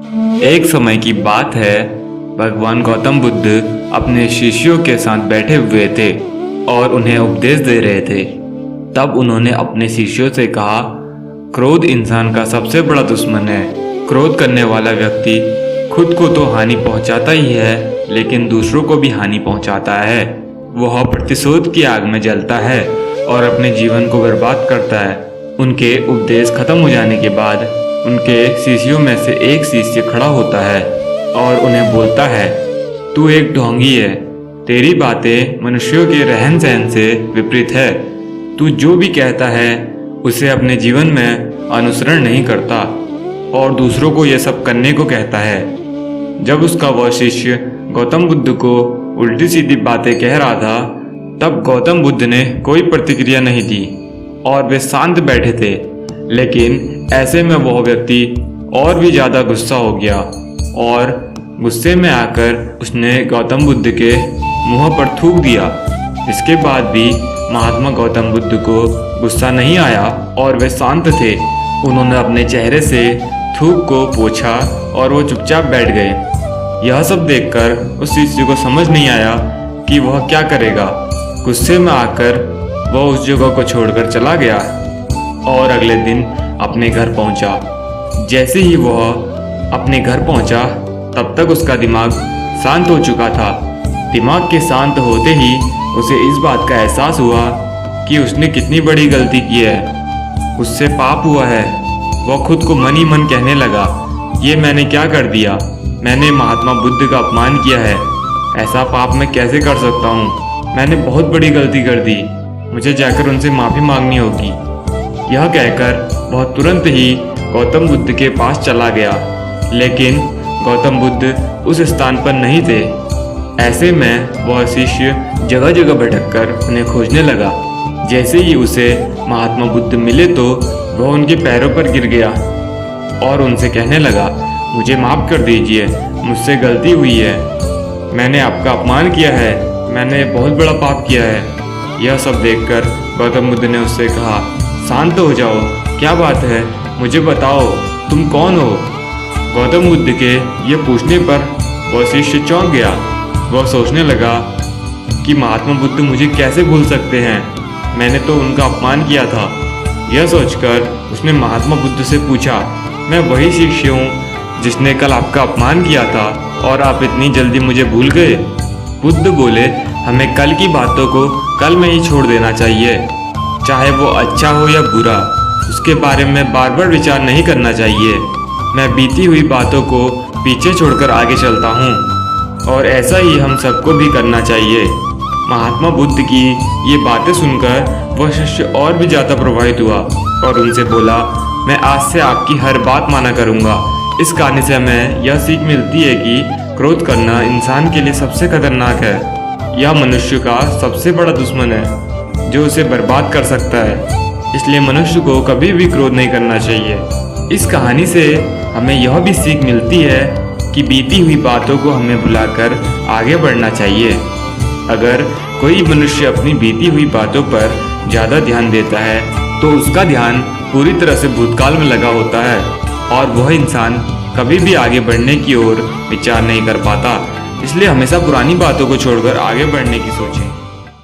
एक समय की बात है, भगवान गौतम बुद्ध अपने शिष्यों के साथ बैठे हुए थे और उन्हें उपदेश दे रहे थे। तब उन्होंने अपने शिष्यों से कहा, क्रोध इंसान का सबसे बड़ा दुश्मन है। क्रोध करने वाला व्यक्ति खुद को तो हानि पहुंचाता ही है, लेकिन दूसरों को भी हानि पहुंचाता है। वह प्रतिशोध की आग में जलता है और अपने जीवन को बर्बाद करता है। उनके उपदेश खत्म हो जाने के बाद उनके शिष्यों में से एक शिष्य खड़ा होता है और उन्हें बोलता है, तू एक ढोंगी है। तेरी बातें मनुष्यों के रहन सहन से विपरीत है। तू जो भी कहता है उसे अपने जीवन में अनुसरण नहीं करता और दूसरों को यह सब करने को कहता है। जब उसका वह शिष्य गौतम बुद्ध को उल्टी सीधी बातें कह रहा था, तब गौतम बुद्ध ने कोई प्रतिक्रिया नहीं दी और वे शांत बैठे थे। लेकिन ऐसे में वह व्यक्ति और भी ज्यादा गुस्सा हो गया और गुस्से में आकर उसने गौतम बुद्ध के मुंह पर थूक दिया। इसके बाद भी महात्मा गौतम बुद्ध को गुस्सा नहीं आया और वे शांत थे। उन्होंने अपने चेहरे से थूक को पोंछा और वो चुपचाप बैठ गए। यह सब देखकर उस शिष्य को समझ नहीं आया कि वह क्या करेगा। गुस्से में आकर वह उस जगह को छोड़कर चला गया और अगले दिन अपने घर पहुंचा। जैसे ही वह अपने घर पहुंचा, तब तक उसका दिमाग शांत हो चुका था। दिमाग के शांत होते ही उसे इस बात का एहसास हुआ कि उसने कितनी बड़ी गलती की है। उससे पाप हुआ है। वह खुद को मन ही मन कहने लगा, ये मैंने क्या कर दिया? मैंने महात्मा बुद्ध का अपमान किया है। ऐसा पाप मैं कैसे कर सकता हूँ? मैंने बहुत बड़ी गलती कर दी। मुझे जाकर उनसे माफ़ी मांगनी होगी। यह कहकर वह तुरंत ही गौतम बुद्ध के पास चला गया, लेकिन गौतम बुद्ध उस स्थान पर नहीं थे। ऐसे में वह शिष्य जगह जगह भटककर उन्हें खोजने लगा। जैसे ही उसे महात्मा बुद्ध मिले तो वह उनके पैरों पर गिर गया और उनसे कहने लगा, मुझे माफ़ कर दीजिए, मुझसे गलती हुई है। मैंने आपका अपमान किया है। मैंने बहुत बड़ा पाप किया है। यह सब देखकर गौतम बुद्ध ने उससे कहा, शांत हो जाओ, क्या बात है? मुझे बताओ, तुम कौन हो? गौतम बुद्ध के ये पूछने पर वह शिष्य चौंक गया। वह सोचने लगा कि महात्मा बुद्ध मुझे कैसे भूल सकते हैं? मैंने तो उनका अपमान किया था। यह सोचकर उसने महात्मा बुद्ध से पूछा, मैं वही शिष्य हूँ जिसने कल आपका अपमान किया था और आप इतनी जल्दी मुझे भूल गए? बुद्ध बोले, हमें कल की बातों को कल में ही छोड़ देना चाहिए। चाहे वो अच्छा हो या बुरा, उसके बारे में बार बार विचार नहीं करना चाहिए। मैं बीती हुई बातों को पीछे छोड़कर आगे चलता हूँ और ऐसा ही हम सबको भी करना चाहिए। महात्मा बुद्ध की ये बातें सुनकर वह शिष्य और भी ज़्यादा प्रभावित हुआ और उनसे बोला, मैं आज से आपकी हर बात माना करूँगा। इस कहानी से हमें यह सीख मिलती है कि क्रोध करना इंसान के लिए सबसे खतरनाक है। यह मनुष्य का सबसे बड़ा दुश्मन है जो उसे बर्बाद कर सकता है। इसलिए मनुष्य को कभी भी क्रोध नहीं करना चाहिए। इस कहानी से हमें यह भी सीख मिलती है कि बीती हुई बातों को हमें भुलाकर आगे बढ़ना चाहिए। अगर कोई मनुष्य अपनी बीती हुई बातों पर ज़्यादा ध्यान देता है तो उसका ध्यान पूरी तरह से भूतकाल में लगा होता है और वह इंसान कभी भी आगे बढ़ने की ओर विचार नहीं कर पाता। इसलिए हमेशा पुरानी बातों को छोड़कर आगे बढ़ने की सोचें।